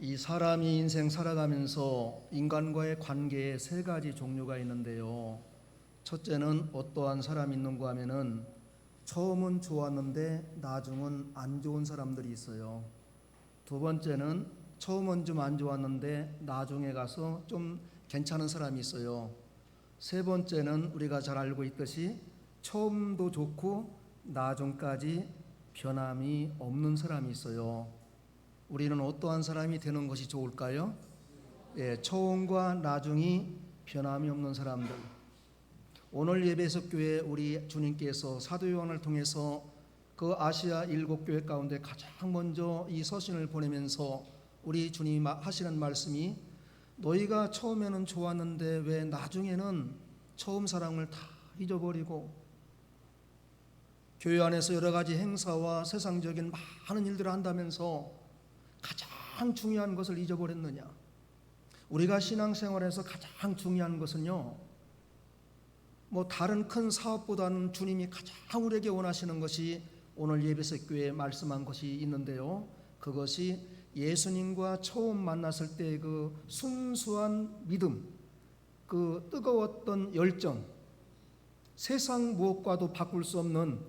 이 사람이 인생 살아가면서 인간과의 관계에 세 가지 종류가 있는데요. 첫째는 어떠한 사람이 있는가 하면은 처음은 좋았는데 나중은 안 좋은 사람들이 있어요. 두 번째는 처음은 좀 안 좋았는데 나중에 가서 좀 괜찮은 사람이 있어요. 세 번째는 우리가 잘 알고 있듯이 처음도 좋고 나중까지 변함이 없는 사람이 있어요. 우리는 어떠한 사람이 되는 것이 좋을까요? 처음과 나중이 변함이 없는 사람들. 오늘 예배석 교회 우리 주님께서 사도 요한을 통해서 그 아시아 7교회 가운데 가장 먼저 이 서신을 보내면서 우리 주님이 하시는 말씀이 너희가 처음에는 좋았는데 왜 나중에는 처음 사랑을 다 잊어버리고 교회 안에서 여러 가지 행사와 세상적인 많은 일들을 한다면서 가장 중요한 것을 잊어버렸느냐. 우리가 신앙생활에서 가장 중요한 것은요, 다른 큰 사업보다는 주님이 가장 우리에게 원하시는 것이 오늘 예배석 교회에 말씀한 것이 있는데요, 그것이 예수님과 처음 만났을 때 그 순수한 믿음, 그 뜨거웠던 열정, 세상 무엇과도 바꿀 수 없는,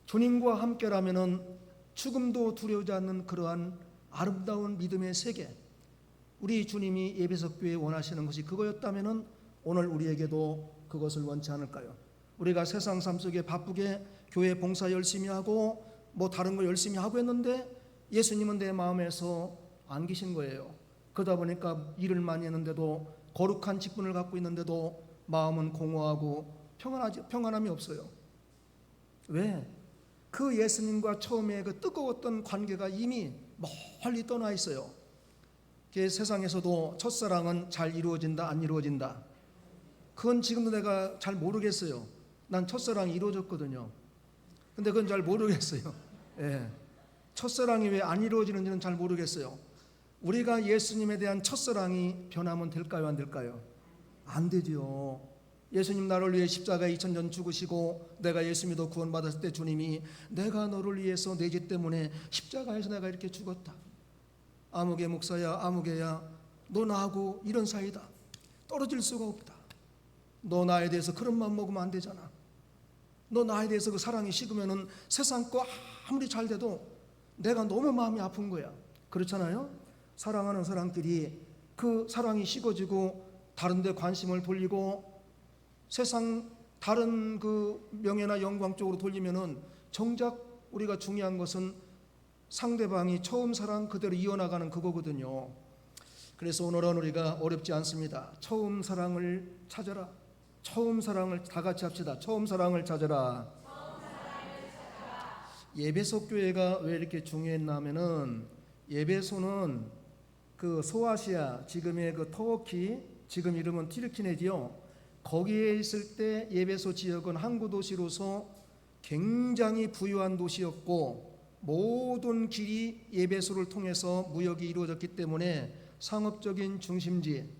주님과 함께라면은 죽음도 두려우지 않는 그러한 아름다운 믿음의 세계, 우리 주님이 예배석 교회에 원하시는 것이 그거였다면은 오늘 우리에게도 그것을 원치 않을까요? 우리가 세상 삶 속에 바쁘게 교회 봉사 열심히 하고 다른 거 열심히 하고 했는데 예수님은 내 마음에서 안 계신 거예요. 그러다 보니까 일을 많이 했는데도, 거룩한 직분을 갖고 있는데도 마음은 공허하고 평안함이 없어요. 왜? 그 예수님과 처음에 그 뜨거웠던 관계가 이미 멀리 떠나 있어요. 세상에서도 첫사랑은 잘 이루어진다, 안 이루어진다, 그건 지금도 내가 잘 모르겠어요. 난 첫사랑이 이루어졌거든요. 근데 그건 잘 모르겠어요. 첫사랑이 왜 안 이루어지는지는 잘 모르겠어요. 우리가 예수님에 대한 첫사랑이 변하면 될까요, 안 될까요? 안 되죠. 예수님 나를 위해 십자가에 2000년 죽으시고 내가 예수 믿어 구원받았을 때 주님이 내가 너를 위해서 내 죄 때문에 십자가에서 내가 이렇게 죽었다. 아무개 목사야, 아무개야, 너 나하고 이런 사이다. 떨어질 수가 없다. 너 나에 대해서 그런 맘 먹으면 안 되잖아. 너 나에 대해서 그 사랑이 식으면은 세상 거 아무리 잘 돼도 내가 너무 마음이 아픈 거야. 그렇잖아요? 사랑하는 사람끼리 그 사랑이 식어지고 다른 데 관심을 돌리고 세상 다른 그 명예나 영광 쪽으로 돌리면은 정작 우리가 중요한 것은 상대방이 처음 사랑 그대로 이어나가는 그거거든요. 그래서 오늘은 우리가 어렵지 않습니다. 처음 사랑을 찾아라. 처음 사랑을 다 같이 합시다. 처음 사랑을 찾아라. 예배소 교회가 왜 이렇게 중요했냐면은 예배소는 그 소아시아, 지금의 그 터키, 지금 이름은 튀르키네지요. 거기에 있을 때 예배소 지역은 항구 도시로서 굉장히 부유한 도시였고 모든 길이 예배소를 통해서 무역이 이루어졌기 때문에 상업적인 중심지,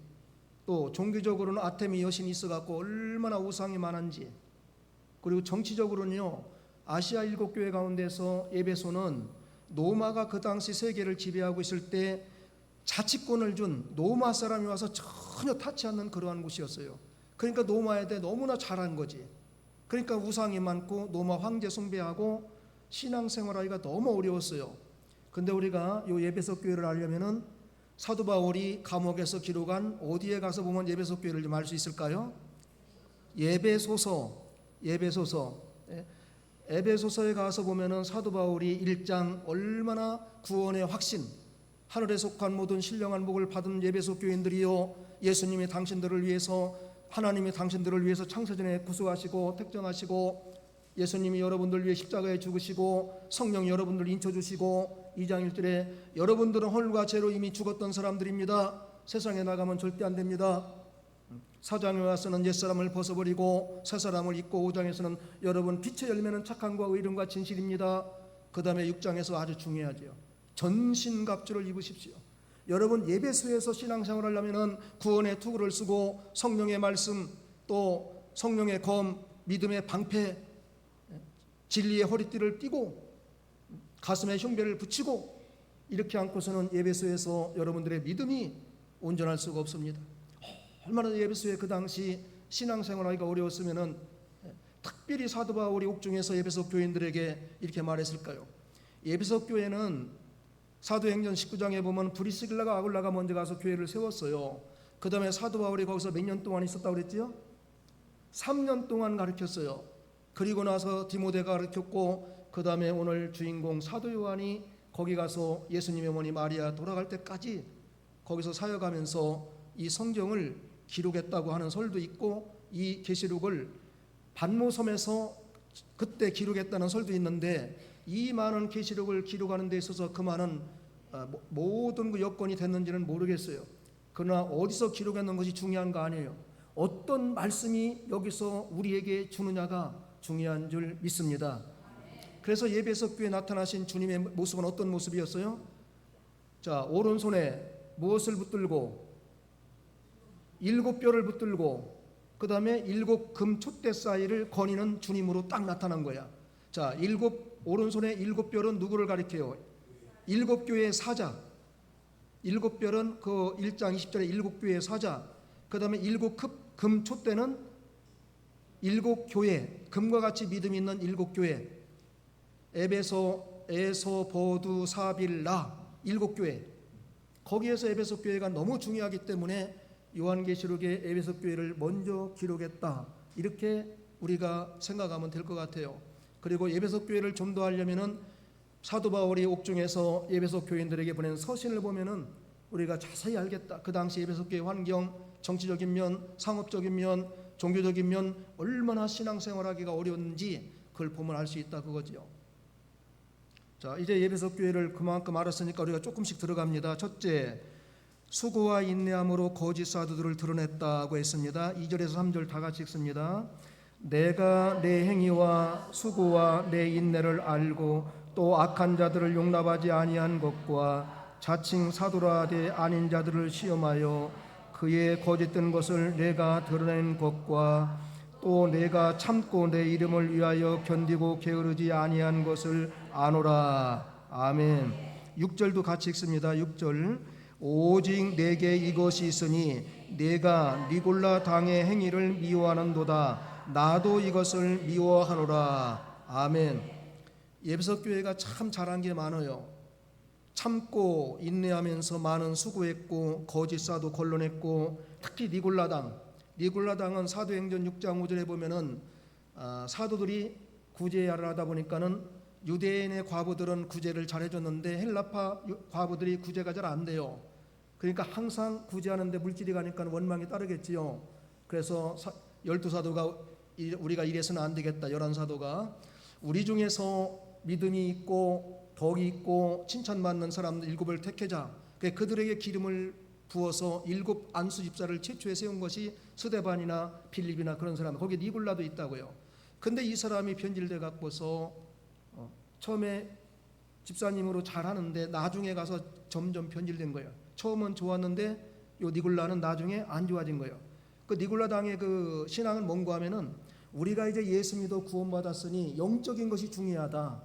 또 종교적으로는 아테미 여신이 있어갖고 얼마나 우상이 많은지, 그리고 정치적으로는요, 아시아 7교회 가운데서 예배소는 로마가 그 당시 세계를 지배하고 있을 때 자치권을 준 로마 사람이 와서 전혀 타치 않는 그러한 곳이었어요. 그러니까 로마에 대해 너무나 잘한 거지. 그러니까 우상이 많고 로마 황제 숭배하고 신앙생활하기가 너무 어려웠어요. 근데 우리가 이 예배소 교회를 알려면은 사도 바울이 감옥에서 기록한, 어디에 가서 보면 예배소 교회를 좀 알 수 있을까요? 예배소서. 에베소서에 가서 보면은 사도 바울이 1장 얼마나 구원의 확신, 하늘에 속한 모든 신령한 복을 받은 예배소 교인들이요, 예수님이 당신들을 위해서, 하나님이 당신들을 위해서 창세전에 구속하시고 택정하시고 예수님이 여러분들 위해 십자가에 죽으시고 성령 여러분들 인쳐주시고 2장 1절에 여러분들은 헐과 죄로 이미 죽었던 사람들입니다. 세상에 나가면 절대 안 됩니다. 4장에 와서는 옛사람을 벗어버리고 새사람을 입고 5장에서는 여러분 빛의 열매는 착함과 의름과 진실입니다. 그 다음에 6장에서 아주 중요하죠. 전신갑주를 입으십시오. 여러분 예배소에서 신앙생활을 하려면 구원의 투구를 쓰고 성령의 말씀, 또 성령의 검, 믿음의 방패, 진리의 허리띠를 띠고 가슴에 흉배를 붙이고 이렇게 않고서는 예배소에서 여러분들의 믿음이 온전할 수가 없습니다. 얼마나 예배소에 그 당시 신앙생활하기가 어려웠으면은 특별히 사도 바울이 옥중에서 예배소 교인들에게 이렇게 말했을까요? 예배소 교회는 사도행전 19장에 보면 브리스길라가 아굴라가 먼저 가서 교회를 세웠어요. 그 다음에 사도 바울이 거기서 몇 년 동안 있었다고 그랬지요? 3년 동안 가르쳤어요. 그리고 나서 디모데가 가르쳤고, 그 다음에 오늘 주인공 사도 요한이 거기 가서 예수님의 어머니 마리아 돌아갈 때까지 거기서 사역하면서 이 성경을 기록했다고 하는 설도 있고, 이 계시록을 반모섬에서 그때 기록했다는 설도 있는데, 이 많은 계시록을 기록하는 데 있어서 그 많은 모든 그 여건이 됐는지는 모르겠어요. 그러나 어디서 기록했는 것이 중요한 거 아니에요. 어떤 말씀이 여기서 우리에게 주느냐가 중요한 줄 믿습니다. 그래서 예배석 교회에 나타나신 주님의 모습은 어떤 모습이었어요? 자, 오른손에 무엇을 붙들고 7뼈를 붙들고 그 다음에 7 금 촛대 사이를 거니는 주님으로 딱 나타난 거야. 자, 오른손에 7뼈는 누구를 가리켜요? 7교회의 사자. 7뼈는 그 1장 20절에 7교회의 사자. 그 다음에 7 금 촛대는 7교회, 금과 같이 믿음이 있는 7교회. 에베소, 에소, 보두, 사빌라 7교회. 거기에서 에베소 교회가 너무 중요하기 때문에 요한계시록에 에베소 교회를 먼저 기록했다, 이렇게 우리가 생각하면 될 것 같아요. 그리고 에베소 교회를 좀 더 하려면은 사도 바울이 옥중에서 에베소 교인들에게 보낸 서신을 보면은 우리가 자세히 알겠다. 그 당시 에베소 교회 환경, 정치적인 면, 상업적인 면, 종교적인 면, 얼마나 신앙생활하기가 어려운지 그걸 보면 알 수 있다 그거지요. 자, 이제 에베소 교회를 그만큼 알았으니까 우리가 조금씩 들어갑니다. 첫째, 수고와 인내함으로 거짓 사도들을 드러냈다고 했습니다. 2절에서 3절 다 같이 읽습니다. 내가 내 행위와 수고와 내 인내를 알고 또 악한 자들을 용납하지 아니한 것과 자칭 사도라 하되 아닌 자들을 시험하여 그의 거짓된 것을 내가 드러낸 것과 또 내가 참고 내 이름을 위하여 견디고 게으르지 아니한 것을 아노라. 아멘. 6절도 같이 읽습니다. 6절, 오직 내게 이것이 있으니 내가 니골라 당의 행위를 미워하는도다. 나도 이것을 미워하노라. 아멘. 에베소 교회가 참 잘한 게 많아요. 참고 인내하면서 많은 수고했고 거짓 사도 걸러냈고, 특히 니골라당은 사도행전 6장 5절에 보면은 사도들이 구제를 하다 보니까는 유대인의 과부들은 구제를 잘해줬는데 헬라파 과부들이 구제가 잘 안 돼요. 그러니까 항상 구제하는데 물질이 가니까 원망이 따르겠지요. 그래서 12사도가 우리가 이래서는 안 되겠다. 11사도가 우리 중에서 믿음이 있고 덕이 있고 칭찬받는 사람들 7을 택하자. 그들에게 기름을 부어서 7 안수 집사를 최초에 세운 것이 스데반이나 빌립이나 그런 사람, 거기 니골라도 있다고요. 근데 이 사람이 변질돼 갖고서 처음에 집사님으로 잘하는데 나중에 가서 점점 변질된 거예요. 처음은 좋았는데 요 니골라는 나중에 안 좋아진 거예요. 그 니골라 당의 그 신앙은 뭔가 하면은 우리가 이제 예수 믿어 구원받았으니 영적인 것이 중요하다.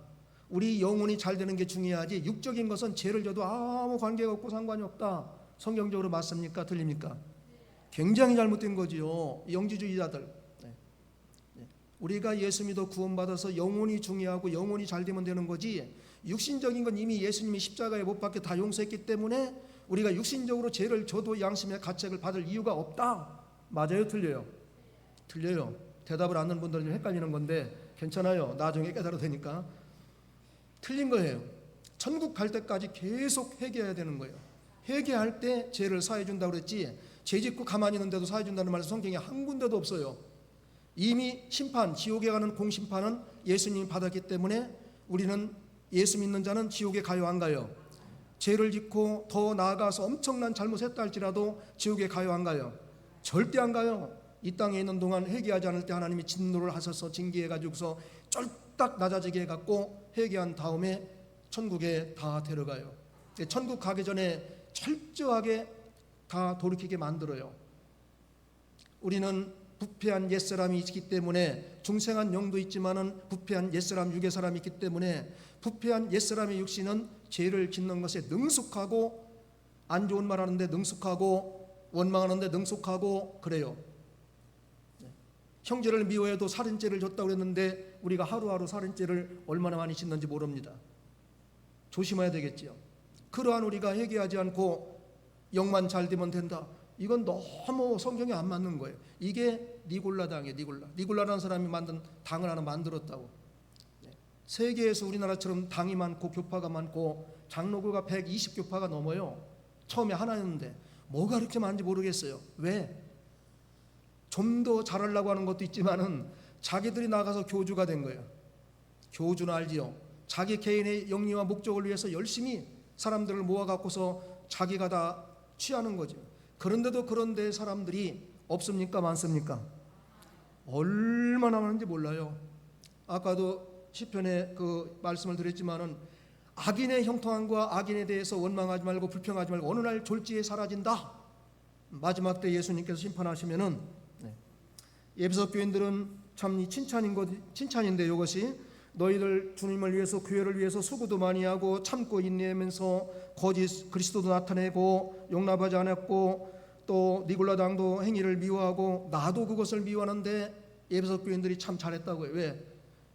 우리 영혼이 잘 되는 게 중요하지 육적인 것은 죄를 져도 아무 관계가 없고 상관이 없다. 성경적으로 맞습니까? 틀립니까? 굉장히 잘못된 거지요. 영지주의자들. 우리가 예수 믿어 구원받아서 영혼이 중요하고 영혼이 잘 되면 되는 거지, 육신적인 건 이미 예수님이 십자가에 못 박혀 다 용서했기 때문에 우리가 육신적으로 죄를 져도 양심의 가책을 받을 이유가 없다. 맞아요? 틀려요? 틀려요. 대답을 안 하는 분들은 좀 헷갈리는 건데 괜찮아요. 나중에 깨달아도 되니까. 틀린 거예요. 천국 갈 때까지 계속 회개해야 되는 거예요. 회개할 때 죄를 사해 준다고 그랬지, 죄 짓고 가만히 있는데도 사해 준다는 말씀 성경에 한 군데도 없어요. 이미 심판, 지옥에 가는 공심판은 예수님이 받았기 때문에 우리는 예수 믿는 자는 지옥에 가요 안 가요? 죄를 짓고 더 나아가서 엄청난 잘못했다 할지라도 지옥에 가요 안 가요? 절대 안 가요. 이 땅에 있는 동안 회개하지 않을 때 하나님이 진노를 하셔서 징계해 가지고서 쫄딱 낮아지게 해갖고 회개한 다음에 천국에 다 데려가요. 천국 가기 전에 철저하게 다 돌이키게 만들어요. 우리는 부패한 옛사람이 있기 때문에, 중생한 영도 있지만은 부패한 옛사람, 유괴사람이 있기 때문에 부패한 옛사람의 육신은 죄를 짓는 것에 능숙하고, 안 좋은 말 하는데 능숙하고, 원망하는데 능숙하고 그래요. 형제를 미워해도 살인죄를 졌다고 그랬는데 우리가 하루하루 살인죄를 얼마나 많이 짓는지 모릅니다. 조심해야 되겠지요. 그러한 우리가 회개하지 않고 영만 잘 되면 된다, 이건 너무 성경에 안 맞는 거예요. 이게 니골라 당이에요. 니골라라는 사람이 만든 당을 하나 만들었다고. 세계에서 우리나라처럼 당이 많고 교파가 많고 장로교가 120교파가 넘어요. 처음에 하나였는데 뭐가 그렇게 많은지 모르겠어요. 왜? 좀 더 잘하려고 하는 것도 있지만은 자기들이 나가서 교주가 된 거예요. 교주는 알지요. 자기 개인의 영리와 목적을 위해서 열심히 사람들을 모아갖고서 자기가 다 취하는 거죠. 그런데도 그런데 사람들이 없습니까? 많습니까? 얼마나 많은지 몰라요. 아까도 시편에 그 말씀을 드렸지만은 악인의 형통함과 악인에 대해서 원망하지 말고 불평하지 말고 어느 날 졸지에 사라진다. 마지막 때 예수님께서 심판하시면은 에베소 교인들은 참 칭찬인데, 이것이 너희들 주님을 위해서 교회를 위해서 수고도 많이 하고 참고 인내하면서 거짓 그리스도도 나타내고 용납하지 않았고 또 니골라 당도 행위를 미워하고 나도 그것을 미워하는데 에베소 교인들이 참 잘했다고 해요. 왜?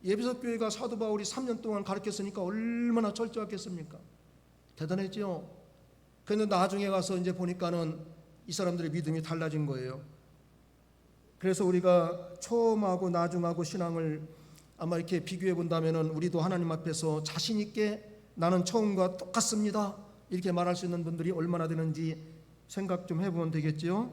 에베소 교회가 사도 바울이 3년 동안 가르쳤으니까 얼마나 철저했겠습니까? 대단했죠. 그런데 나중에 가서 이제 보니까는 이 사람들의 믿음이 달라진 거예요. 그래서 우리가 처음하고 나중하고 신앙을 아마 이렇게 비교해 본다면은 우리도 하나님 앞에서 자신 있게 나는 처음과 똑같습니다, 이렇게 말할 수 있는 분들이 얼마나 되는지 생각 좀 해보면 되겠지요.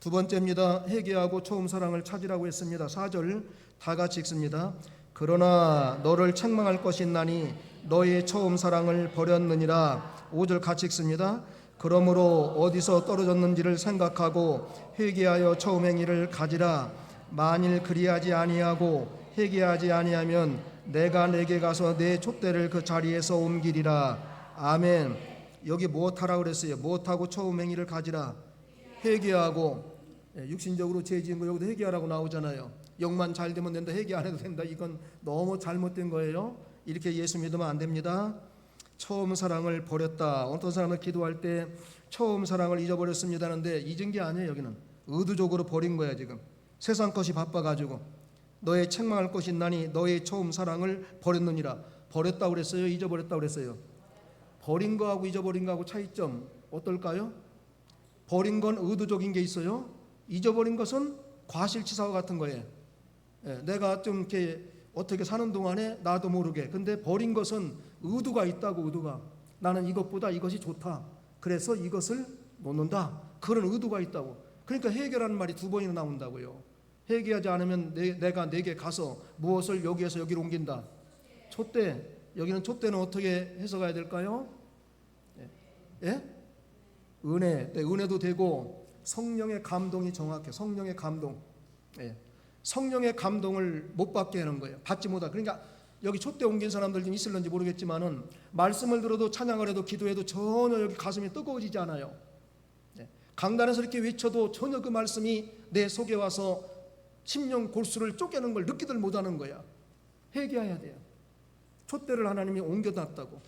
두 번째입니다. 회개하고 처음 사랑을 찾으라고 했습니다. 4절 다 같이 읽습니다. 그러나 너를 책망할 것이 있나니 너의 처음 사랑을 버렸느니라. 5절 같이 읽습니다. 그러므로 어디서 떨어졌는지를 생각하고 회개하여 처음 행위를 가지라. 만일 그리하지 아니하고 회개하지 아니하면 내가 내게 가서 내 촛대를 그 자리에서 옮기리라. 아멘. 여기 무엇하라고 그랬어요? 무엇하고 처음 행위를 가지라? 회개하고. 육신적으로 죄 지은 거 여기도 회개하라고 나오잖아요. 영만 잘 되면 된다, 회개 안 해도 된다, 이건 너무 잘못된 거예요. 이렇게 예수 믿으면 안 됩니다. 처음 사랑을 버렸다. 어떤 사람은 기도할 때 처음 사랑을 잊어버렸습니다 하는데 잊은 게 아니에요. 여기는 의도적으로 버린 거야. 지금 세상 것이 바빠가지고 너의 책망할 것이 있나니 너의 처음 사랑을 버렸느니라. 버렸다고 그랬어요? 잊어버렸다고 그랬어요? 버린 거하고 잊어버린 거하고 차이점 어떨까요? 버린 건 의도적인 게 있어요. 잊어버린 것은 과실치사와 같은 거예요. 내가 좀 이렇게 어떻게 사는 동안에 나도 모르게, 근데 버린 것은 의도가 있다고. 의도가 나는 이것보다 이것이 좋다, 그래서 이것을 놓는다, 그런 의도가 있다고. 그러니까 회개라는 말이 두 번이나 나온다고요. 회개하지 않으면 내가 내게 가서 무엇을 여기에서 여기로 옮긴다? 촛대. 여기는 촛대는 어떻게 해석해야 될까요? 예? 은혜. 은혜도 되고 성령의 감동이 정확해. 성령의 감동. 성령의 감동을 못 받게 하는 거예요. 받지 못하. 그러니까 여기 촛대 옮긴 사람들 좀 있을런지 모르겠지만은 말씀을 들어도 찬양을 해도 기도해도 전혀 여기 가슴이 뜨거워지지 않아요. 강단에서 이렇게 외쳐도 전혀 그 말씀이 내 속에 와서 심령 골수를 쪼개는 걸 느끼들 못하는 거야. 회개해야 돼요. 촛대를 하나님이 옮겨놨다고.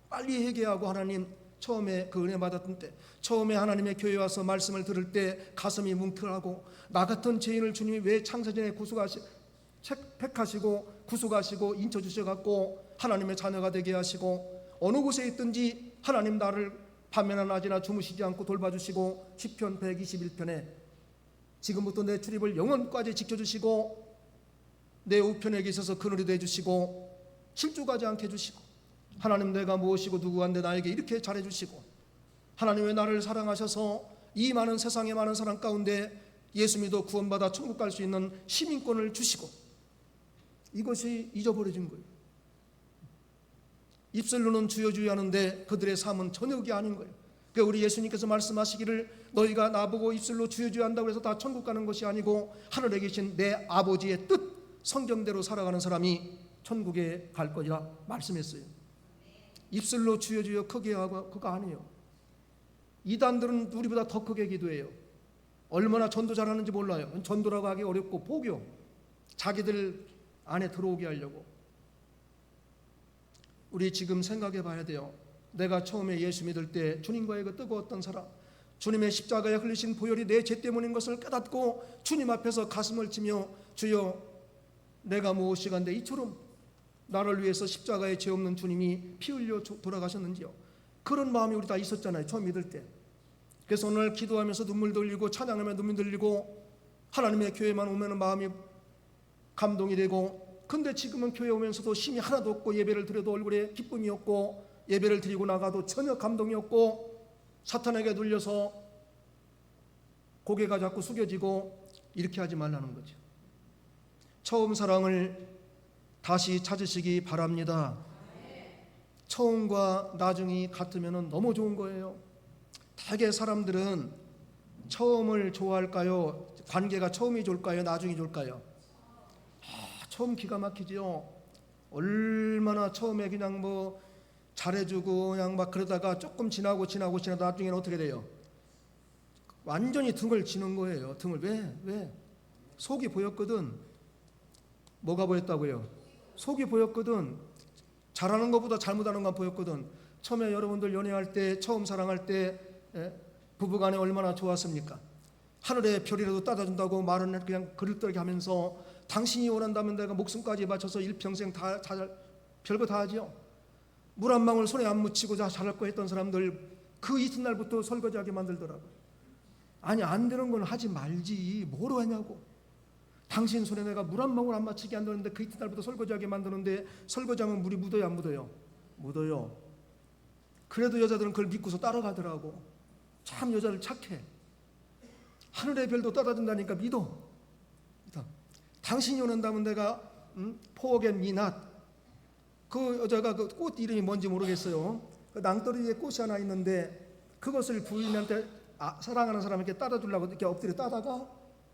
빨리 회개하고 하나님 처음에 그 은혜 받았던 때, 처음에 하나님의 교회 와서 말씀을 들을 때 가슴이 뭉클하고 나 같은 죄인을 주님이 왜 창세전에 택하시고 구속하시고 인쳐주셔갖고 하나님의 자녀가 되게 하시고 어느 곳에 있든지 하나님 나를 밤이나 낮이나 주무시지 않고 돌봐주시고 시편 121편에 지금부터 내 출입을 영원까지 지켜주시고 내 우편에 계셔서 그늘이 되어주시고 실족하지 않게 해주시고 하나님 내가 무엇이고 누구한데 나에게 이렇게 잘해주시고 하나님 왜 나를 사랑하셔서 이 많은 세상의 많은 사람 가운데 예수 믿어 구원받아 천국 갈 수 있는 시민권을 주시고, 이것이 잊어버려진 거예요. 입술로는 주여 주여 하는데 그들의 삶은 전혀 그게 아닌 거예요. 그러니까 우리 예수님께서 말씀하시기를 너희가 나보고 입술로 주여 주여 한다고 해서 다 천국 가는 것이 아니고 하늘에 계신 내 아버지의 뜻 성경대로 살아가는 사람이 천국에 갈 거리라 말씀했어요. 입술로 주여 주여 크게 하고 그거 아니에요. 이단들은 우리보다 더 크게 기도해요. 얼마나 전도 잘하는지 몰라요. 전도라고 하기 어렵고 포교, 자기들 안에 들어오게 하려고. 우리 지금 생각해 봐야 돼요. 내가 처음에 예수 믿을 때 주님과의 그 뜨거웠던 사랑, 주님의 십자가에 흘리신 보혈이 내 죄 때문인 것을 깨닫고 주님 앞에서 가슴을 치며 주여 내가 무엇이간데 이처럼 나를 위해서 십자가에 죄 없는 주님이 피 흘려 돌아가셨는지요. 그런 마음이 우리 다 있었잖아요, 처음 믿을 때. 그래서 오늘 기도하면서 눈물도 흘리고 찬양하며 눈물 흘리고 하나님의 교회만 오면 마음이 감동이 되고, 근데 지금은 교회 오면서도 힘이 하나도 없고 예배를 드려도 얼굴에 기쁨이 없고 예배를 드리고 나가도 전혀 감동이 없고 사탄에게 눌려서 고개가 자꾸 숙여지고, 이렇게 하지 말라는 거죠. 처음 사랑을 다시 찾으시기 바랍니다. 처음과 나중이 같으면 너무 좋은 거예요. 대개 사람들은 처음을 좋아할까요? 관계가 처음이 좋을까요? 나중이 좋을까요? 처음 기가 막히지요. 얼마나 처음에 그냥 뭐 잘해주고 그냥 막 그러다가 조금 지나고 나중에는 어떻게 돼요? 완전히 등을 지는 거예요. 등을. 왜? 속이 보였거든. 뭐가 보였다고요? 속이 보였거든. 잘하는 것보다 잘못하는 건 보였거든. 처음에 여러분들 연애할 때, 처음 사랑할 때 부부간에 얼마나 좋았습니까? 하늘의 별이라도 따다준다고 말은 그냥 그릇되게 하면서 당신이 원한다면 내가 목숨까지 바쳐서 일평생 다 별거 다 하지요. 물 한 방울 손에 안 묻히고 잘할 거 했던 사람들 그 이튿날부터 설거지하게 만들더라고요. 아니 안 되는 건 하지 말지 뭐로 하냐고. 당신 손에 내가 물 한 방울 안 묻히게 한다는데 그 이튿날부터 설거지하게 만드는데 설거지하면 물이 묻어요 안 묻어요? 묻어요. 그래도 여자들은 그걸 믿고서 따라가더라고. 참 여자들 착해. 하늘의 별도 따다준다니까 믿어. 당신이 원한다면 내가 포옥의 미낫, 그 여자가 그 꽃 이름이 뭔지 모르겠어요. 그 낭떠러지에 꽃이 하나 있는데 그것을 부인한테 사랑하는 사람에게 따다주려고 이렇게 엎드려 따다가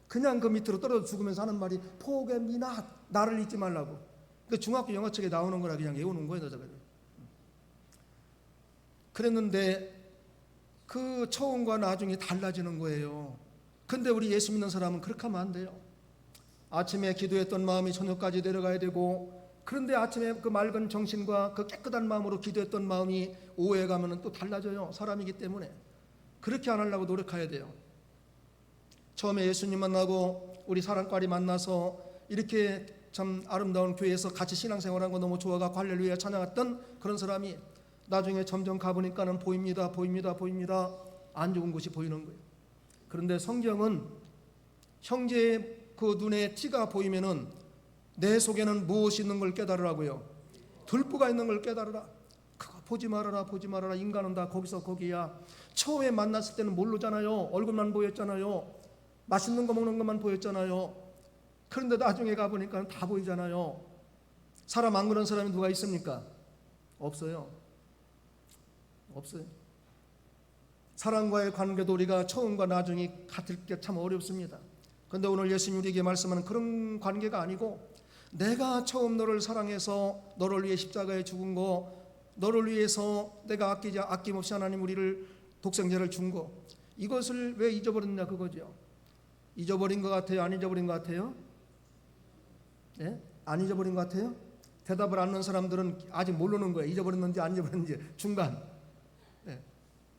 그냥 그 밑으로 떨어져 죽으면서 하는 말이 포옥의 미낫, 나를 잊지 말라고. 그 중학교 영어책에 나오는 거라 그냥 외우는 거예요, 여자가. 그랬는데 그 처음과 나중이 달라지는 거예요. 근데 우리 예수 믿는 사람은 그렇게 하면 안 돼요. 아침에 기도했던 마음이 저녁까지 내려가야 되고, 그런데 아침에 그 맑은 정신과 그 깨끗한 마음으로 기도했던 마음이 오후에 가면 또 달라져요. 사람이기 때문에. 그렇게 안 하려고 노력해야 돼요. 처음에 예수님 만나고 우리 사랑과리 만나서 이렇게 참 아름다운 교회에서 같이 신앙생활한 거 너무 좋아가고 할렐루야 찬양했던 그런 사람이 나중에 점점 가보니까는 보입니다. 안 좋은 것이 보이는 거예요. 그런데 성경은 형제의 그 눈에 티가 보이면은 내 속에는 무엇이 있는 걸 깨달으라고요. 들보가 있는 걸 깨달으라. 그거 보지 말아라. 인간은 다 거기서 거기야. 처음에 만났을 때는 모르잖아요. 얼굴만 보였잖아요. 맛있는 거 먹는 것만 보였잖아요. 그런데 나중에 가보니까 다 보이잖아요. 사람 안 그런 사람이 누가 있습니까? 없어요. 사람과의 관계도 우리가 처음과 나중이 같을 게 참 어렵습니다. 그런데 오늘 예수님 우리에게 말씀하는 그런 관계가 아니고, 내가 처음 너를 사랑해서 너를 위해 십자가에 죽은 거, 너를 위해서 내가 아낌없이 하나님 우리를 독생자를 준 거, 이것을 왜 잊어버렸냐 그거죠. 잊어버린 것 같아요? 안 잊어버린 것 같아요? 네? 안 잊어버린 것 같아요? 대답을 안 하는 사람들은 아직 모르는 거예요. 잊어버렸는지 안 잊어버렸는지 중간. 네.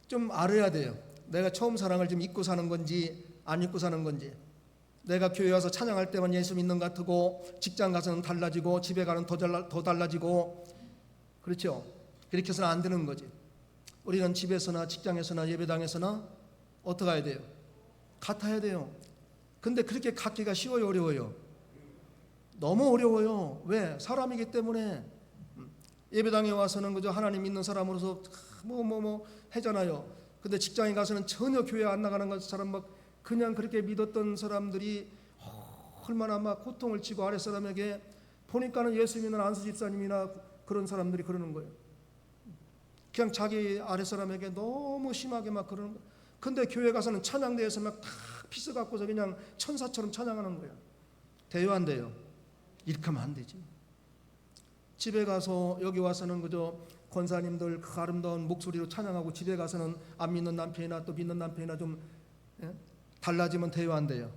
좀 알아야 돼요. 내가 처음 사랑을 좀 잊고 사는 건지 안 잊고 사는 건지. 내가 교회 와서 찬양할 때만 예수 믿는 것 같고 직장 가서는 달라지고 집에 가는 더 달라지고, 그렇죠? 그렇게 해서는 안 되는 거지. 우리는 집에서나 직장에서나 예배당에서나 어떻게 해야 돼요? 같아야 돼요. 근데 그렇게 갖기가 쉬워요, 어려워요? 너무 어려워요. 왜? 사람이기 때문에. 예배당에 와서는 그저 하나님 믿는 사람으로서 뭐 하잖아요. 근데 직장에 가서는 전혀 교회 안 나가는 것처럼 막 그냥 그렇게 믿었던 사람들이 얼마나 막 고통을 치고 아랫사람에게 보니까는 예수 믿는 안수 집사님이나 그런 사람들이 그러는 거예요. 그냥 자기 아랫사람에게 너무 심하게 막 그러는 거예요. 근데 교회 가서는 찬양대에서 막 다 피스 갖고서 그냥 천사처럼 찬양하는 거예요. 돼요 안 돼요? 이렇게 하면 안 되지. 집에 가서 여기 와서는 그저 권사님들 그 아름다운 목소리로 찬양하고, 집에 가서는 안 믿는 남편이나 또 믿는 남편이나 좀 달라지면 돼요 안 돼요?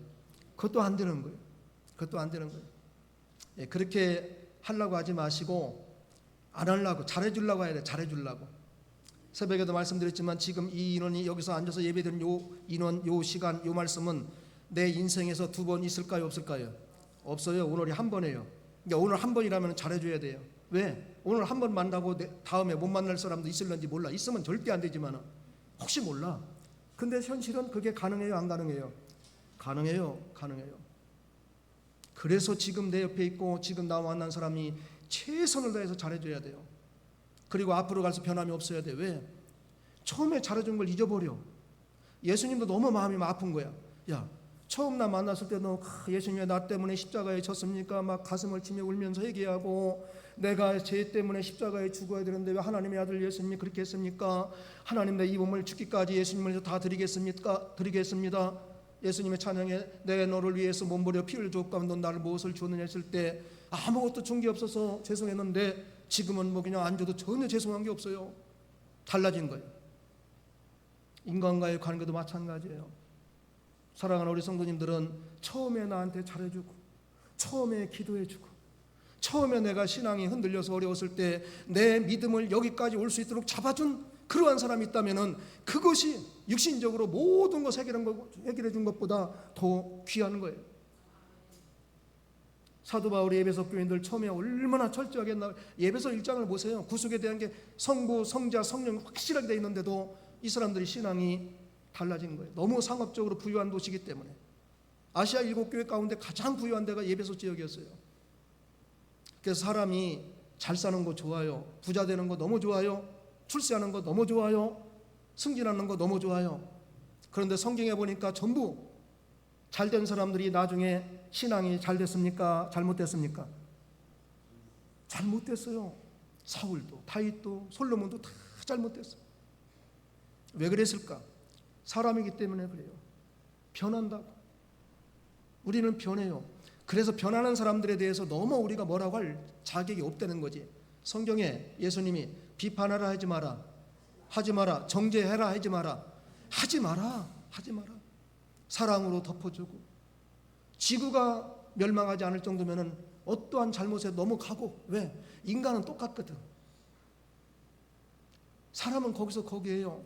그것도 안 되는 거예요. 예, 그렇게 하려고 하지 마시고 안 하려고, 잘해주려고 해야 돼. 잘해주려고. 새벽에도 말씀드렸지만 지금 이 인원이 여기서 앉아서 예배드린 요 인원, 요 시간, 요 말씀은 내 인생에서 2번 있을까요, 없을까요? 없어요. 오늘이 한 번이에요. 그러니까 오늘 한 번이라면 잘해줘야 돼요. 왜? 오늘 한 번 만나고 다음에 못 만날 사람도 있을런지 몰라. 있으면 절대 안 되지만 혹시 몰라. 근데 현실은 그게 가능해요, 안 가능해요? 가능해요. 그래서 지금 내 옆에 있고 지금 나와 만난 사람이 최선을 다해서 잘해줘야 돼요. 그리고 앞으로 갈수 변함이 없어야 돼. 왜? 처음에 잘해준 걸 잊어버려. 예수님도 너무 마음이 아픈 거야. 야, 처음 나 만났을 때 너 예수님 왜 나 때문에 십자가에 졌습니까? 막 가슴을 치며 울면서 회개하고 내가 죄 때문에 십자가에 죽어야 되는데 왜 하나님의 아들 예수님이 그렇게 했습니까? 하나님 내 이 몸을 죽기까지 예수님을 위해서 다 드리겠습니다. 예수님의 찬양에 내 너를 위해서 몸버려 피를 줬고 넌 나를 무엇을 줬느냐 했을 때 아무것도 준 게 없어서 죄송했는데 지금은 뭐 그냥 안 줘도 전혀 죄송한 게 없어요. 달라진 거예요. 인간과의 관계도 마찬가지예요. 사랑하는 우리 성도님들은 처음에 나한테 잘해주고 처음에 기도해주고 처음에 내가 신앙이 흔들려서 어려웠을 때 내 믿음을 여기까지 올 수 있도록 잡아준 그러한 사람이 있다면 그것이 육신적으로 모든 것 해결해 준 것보다 더 귀한 거예요. 사도 바울이 에베소 교인들 처음에 얼마나 철저하게 했나. 에베소 1장을 보세요. 구속에 대한 게 성부, 성자, 성령 확실하게 되어 있는데도 이 사람들이 신앙이 달라진 거예요. 너무 상업적으로 부유한 도시이기 때문에. 아시아 7교회 가운데 가장 부유한 데가 에베소 지역이었어요. 그래서 사람이 잘 사는 거 좋아요. 부자 되는 거 너무 좋아요. 출세하는 거 너무 좋아요. 승진하는 거 너무 좋아요. 그런데 성경에 보니까 전부 잘된 사람들이 나중에 신앙이 잘 됐습니까? 잘못됐습니까? 잘못됐어요. 사울도 다윗도 솔로몬도 다 잘못됐어요. 왜 그랬을까? 사람이기 때문에 그래요. 변한다고. 우리는 변해요. 그래서 변하는 사람들에 대해서 너무 우리가 뭐라고 할 자격이 없다는 거지. 성경에 예수님이 비판하라 하지 마라, 하지 마라, 정죄해라 하지 마라, 하지 마라. 사랑으로 덮어주고 지구가 멸망하지 않을 정도면은 어떠한 잘못에 넘어가고. 왜? 인간은 똑같거든. 사람은 거기서 거기에요.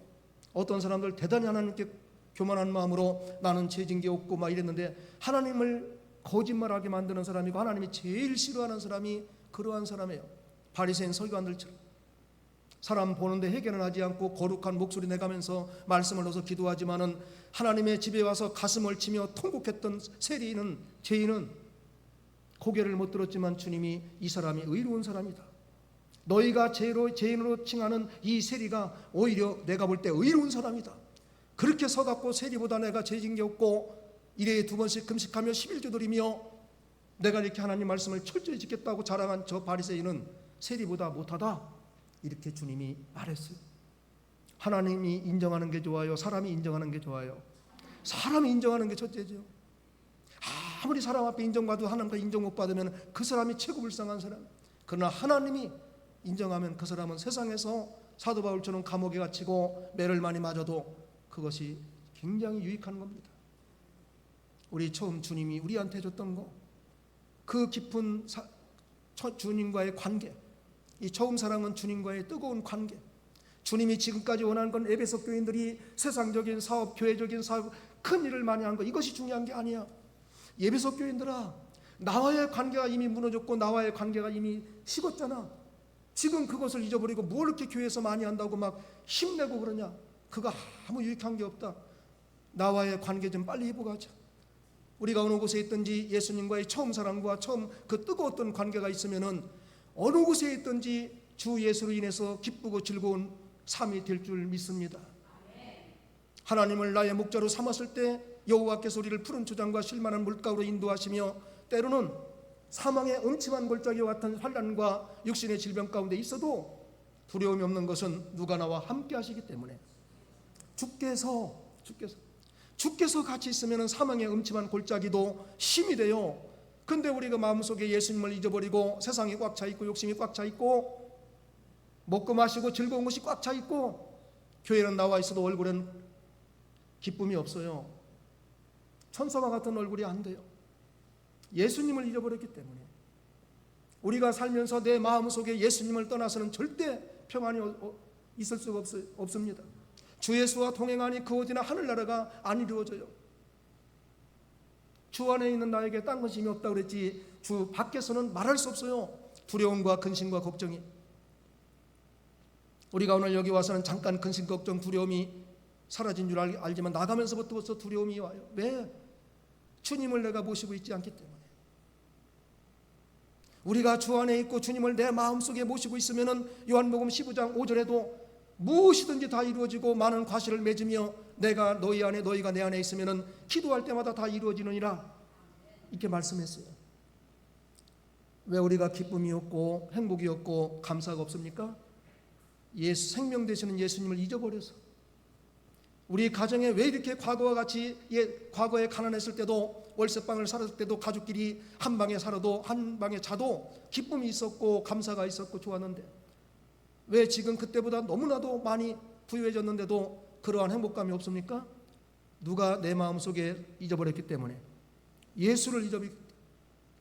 어떤 사람들 대단히 하나님께 교만한 마음으로 나는 죄진 게 없고 막 이랬는데 하나님을 거짓말하게 만드는 사람이고 하나님이 제일 싫어하는 사람이 그러한 사람이에요. 바리새인 서기관들처럼 사람 보는데 회개는 하지 않고 거룩한 목소리 내가면서 말씀을 넣어서 기도하지만은 하나님의 집에 와서 가슴을 치며 통곡했던 세리는 죄인은 고개를 못 들었지만 주님이 이 사람이 의로운 사람이다. 너희가 죄인으로 칭하는 이 세리가 오히려 내가 볼 때 의로운 사람이다. 그렇게 서갖고 세리보다 내가 죄진 게 없고 일회에 2번씩 금식하며 11조 드리며 내가 이렇게 하나님 말씀을 철저히 지켰다고 자랑한 저 바리새인은 세리보다 못하다. 이렇게 주님이 말했어요. 하나님이 인정하는 게 좋아요? 사람이 인정하는 게 좋아요? 사람이 인정하는 게 첫째죠. 아무리 사람 앞에 인정받아도 하나님과 인정 못 받으면 그 사람이 최고 불쌍한 사람. 그러나 하나님이 인정하면 그 사람은 세상에서 사도 바울처럼 감옥에 갇히고 매를 많이 맞아도 그것이 굉장히 유익한 겁니다. 우리 처음 주님이 우리한테 줬던 거, 그 깊은 주님과의 관계, 이 처음 사랑은 주님과의 뜨거운 관계. 주님이 지금까지 원하는 건 에베소 교인들이 세상적인 사업, 교회적인 사업, 큰 일을 많이 한 거, 이것이 중요한 게 아니야. 에베소 교인들아, 나와의 관계가 이미 무너졌고 나와의 관계가 이미 식었잖아. 지금 그것을 잊어버리고 뭘 이렇게 교회에서 많이 한다고 막 힘내고 그러냐. 그거 아무 유익한 게 없다. 나와의 관계 좀 빨리 회복하자. 우리가 어느 곳에 있든지 예수님과의 처음 사랑과 처음 그 뜨거웠던 관계가 있으면은 어느 곳에 있든지 주 예수로 인해서 기쁘고 즐거운 삶이 될 줄 믿습니다. 하나님을 나의 목자로 삼았을 때 여호와께서 우리를 푸른 초장과 실만한 물가로 인도하시며 때로는 사망의 음침한 골짜기와 같은 환난과 육신의 질병 가운데 있어도 두려움이 없는 것은 누가 나와 함께 하시기 때문에 주께서 같이 있으면 사망의 음침한 골짜기도 힘이 돼요. 근데 우리가 마음속에 예수님을 잊어버리고 세상이 꽉 차 있고 욕심이 꽉 차 있고 먹고 마시고 즐거운 것이 꽉 차 있고 교회는 나와 있어도 얼굴엔 기쁨이 없어요. 천사와 같은 얼굴이 안 돼요. 예수님을 잊어버렸기 때문에. 우리가 살면서 내 마음속에 예수님을 떠나서는 절대 평안이 있을 수가 없습니다. 주 예수와 동행하니 그 어디나 하늘나라가 안 이루어져요. 주 안에 있는 나에게 딴 것이 힘이 없다고 그랬지 주 밖에서는 말할 수 없어요. 두려움과 근심과 걱정이. 우리가 오늘 여기 와서는 잠깐 근심, 걱정, 두려움이 사라진 줄 알지만 나가면서부터 벌써 두려움이 와요. 왜? 주님을 내가 모시고 있지 않기 때문에. 우리가 주 안에 있고 주님을 내 마음속에 모시고 있으면 요한복음 15장 5절에도 무엇이든지 다 이루어지고 많은 과실을 맺으며 내가 너희 안에 너희가 내 안에 있으면 기도할 때마다 다 이루어지느니라 이렇게 말씀했어요. 왜 우리가 기쁨이 없고 행복이 없고 감사가 없습니까? 생명 되시는 예수님을 잊어버려서. 우리 가정에 왜 이렇게 과거와 같이 과거에 가난했을 때도 월세방을 살았을 때도 가족끼리 한 방에 살아도 한 방에 자도 기쁨이 있었고 감사가 있었고 좋았는데 왜 지금 그때보다 너무나도 많이 부유해졌는데도 그러한 행복감이 없습니까? 누가 내 마음속에 잊어버렸기 때문에. 예수를 잊어버렸기 때문에.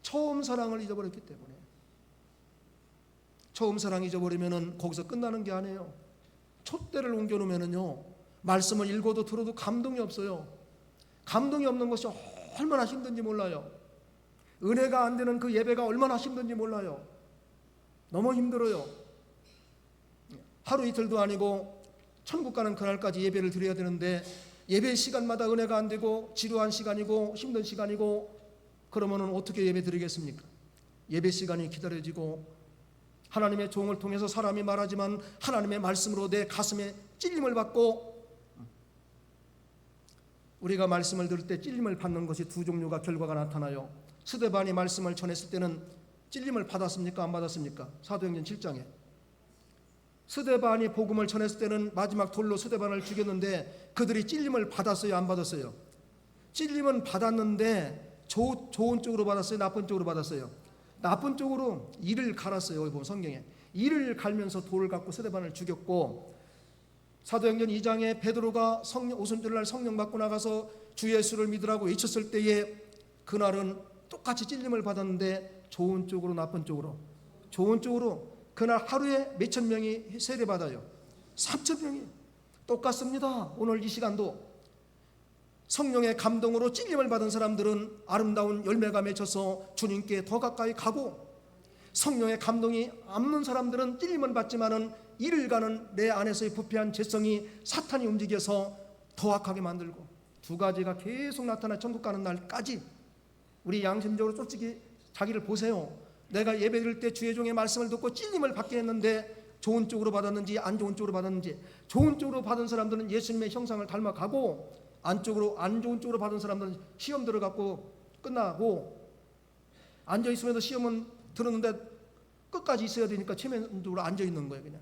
처음 사랑을 잊어버렸기 때문에. 처음 사랑 잊어버리면 거기서 끝나는 게 아니에요. 촛대를 옮겨놓으면요 말씀을 읽어도 들어도 감동이 없어요. 감동이 없는 것이 얼마나 힘든지 몰라요. 은혜가 안 되는 그 예배가 얼마나 힘든지 몰라요. 너무 힘들어요. 하루 이틀도 아니고 천국 가는 그날까지 예배를 드려야 되는데 예배 시간마다 은혜가 안 되고 지루한 시간이고 힘든 시간이고 그러면 어떻게 예배 드리겠습니까? 예배 시간이 기다려지고 하나님의 종을 통해서 사람이 말하지만 하나님의 말씀으로 내 가슴에 찔림을 받고, 우리가 말씀을 들을 때 찔림을 받는 것이 두 종류가 결과가 나타나요. 스데반이 말씀을 전했을 때는 찔림을 받았습니까? 안 받았습니까? 사도행전 7장에 스데반이 복음을 전했을 때는 마지막 돌로 스데반을 죽였는데 그들이 찔림을 받았어요? 안 받았어요? 찔림은 받았는데 좋은 쪽으로 받았어요? 나쁜 쪽으로 받았어요? 나쁜 쪽으로 이를 갈았어요. 여기 보면 성경에 이를 갈면서 돌을 갖고 스데반을 죽였고, 사도행전 2장에 베드로가 오순절날 성령 받고 나가서 주 예수를 믿으라고 외쳤을 때에 그날은 똑같이 찔림을 받았는데 좋은 쪽으로 나쁜 쪽으로. 좋은 쪽으로 그날 하루에 몇천 명이 세례받아요. 3천 명이. 똑같습니다. 오늘 이 시간도 성령의 감동으로 찔림을 받은 사람들은 아름다운 열매가 맺혀서 주님께 더 가까이 가고, 성령의 감동이 없는 사람들은 찔림을 받지만은 이를 가는 내 안에서의 부패한 죄성이 사탄이 움직여서 더 악하게 만들고, 두 가지가 계속 나타나 천국 가는 날까지. 우리 양심적으로 솔직히 자기를 보세요. 내가 예배드릴 때 주의 종의 말씀을 듣고 찔림을 받게 했는데 좋은 쪽으로 받았는지 안 좋은 쪽으로 받았는지. 좋은 쪽으로 받은 사람들은 예수님의 형상을 닮아가고, 안 좋은 쪽으로 받은 사람들은 시험 들어갖고 끝나고, 앉아있으면서 시험은 들었는데 끝까지 있어야 되니까 최면적으로 앉아있는 거예요. 그냥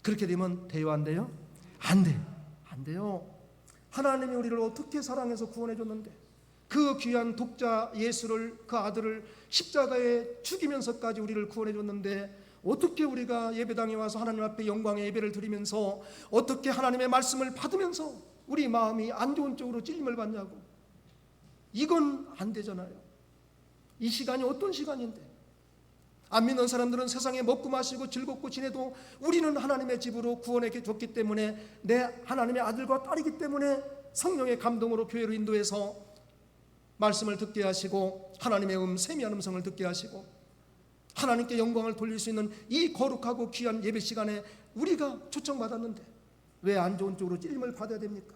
그렇게 되면 돼요? 안 돼요? 안 돼. 안 돼요. 하나님이 우리를 어떻게 사랑해서 구원해 줬는데, 그 귀한 독자 예수를, 그 아들을 십자가에 죽이면서까지 우리를 구원해 줬는데, 어떻게 우리가 예배당에 와서 하나님 앞에 영광의 예배를 드리면서 어떻게 하나님의 말씀을 받으면서 우리 마음이 안 좋은 쪽으로 찔림을 받냐고. 이건 안 되잖아요. 이 시간이 어떤 시간인데. 안 믿는 사람들은 세상에 먹고 마시고 즐겁고 지내도 우리는 하나님의 집으로 구원해 줬기 때문에, 내 하나님의 아들과 딸이기 때문에 성령의 감동으로 교회로 인도해서 말씀을 듣게 하시고 하나님의 세미한 음성을 듣게 하시고 하나님께 영광을 돌릴 수 있는 이 거룩하고 귀한 예배 시간에 우리가 초청받았는데 왜 안 좋은 쪽으로 찔림을 받아야 됩니까?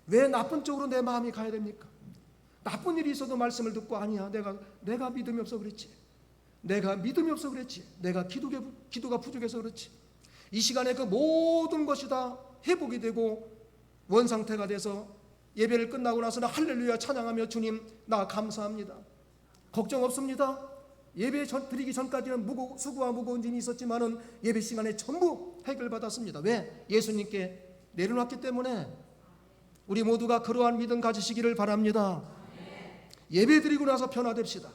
왜 나쁜 쪽으로 내 마음이 가야 됩니까? 나쁜 일이 있어도 말씀을 듣고, 아니야, 내가 믿음이 없어 그랬지. 내가 믿음이 없어 그랬지. 내가 기도가 부족해서 그렇지. 이 시간에 그 모든 것이 다 회복이 되고 원상태가 돼서 예배를 끝나고 나서는 할렐루야 찬양하며, 주님 나 감사합니다. 걱정 없습니다. 예배 드리기 전까지는 수고와 무거운 짐이 있었지만은 예배 시간에 전부 해결받았습니다. 왜? 예수님께 내려놨기 때문에. 우리 모두가 그러한 믿음 가지시기를 바랍니다. 예배 드리고 나서 변화됩시다.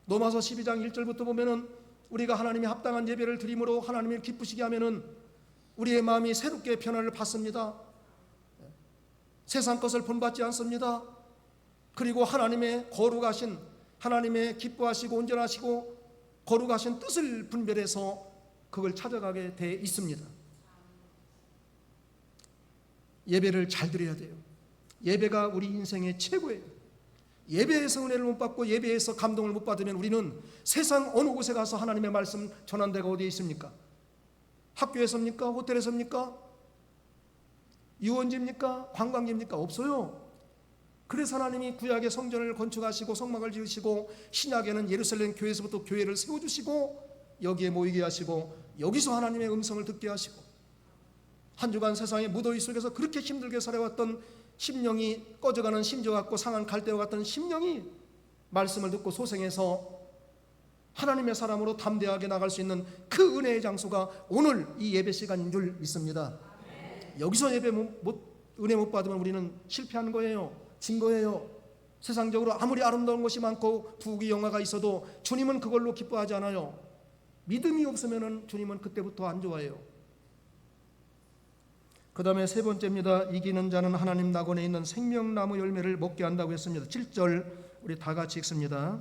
로마서 12장 1절부터 보면은 우리가 하나님이 합당한 예배를 드림으로 하나님을 기쁘시게 하면은 우리의 마음이 새롭게 변화를 받습니다. 세상 것을 본받지 않습니다. 그리고 하나님의 거룩하신, 하나님의 기뻐하시고 온전하시고 거룩하신 뜻을 분별해서 그 그걸 찾아가게 돼 있습니다. 예배를 잘 드려야 돼요. 예배가 우리 인생의 최고예요. 예배에서 은혜를 못 받고 예배에서 감동을 못 받으면 우리는 세상 어느 곳에 가서 하나님의 말씀 전한 데가 어디에 있습니까? 학교에서입니까? 호텔에서입니까? 유원지입니까? 관광지입니까? 없어요. 그래서 하나님이 구약의 성전을 건축하시고 성막을 지으시고 신약에는 예루살렘 교회에서부터 교회를 세워주시고 여기에 모이게 하시고 여기서 하나님의 음성을 듣게 하시고 한 주간 세상의 무더위 속에서 그렇게 힘들게 살아왔던 심령이 꺼져가는 심지어 같고 상한 갈대와 같은 심령이 말씀을 듣고 소생해서 하나님의 사람으로 담대하게 나갈 수 있는 그 은혜의 장소가 오늘 이 예배 시간인 줄 믿습니다. 여기서 예배 은혜 못 받으면 우리는 실패한 거예요. 진 거예요. 세상적으로 아무리 아름다운 것이 많고 부귀 영화가 있어도 주님은 그걸로 기뻐하지 않아요. 믿음이 없으면 주님은 그때부터 안 좋아해요. 그 다음에 세 번째입니다. 이기는 자는 하나님 낙원에 있는 생명나무 열매를 먹게 한다고 했습니다. 7절 우리 다 같이 읽습니다.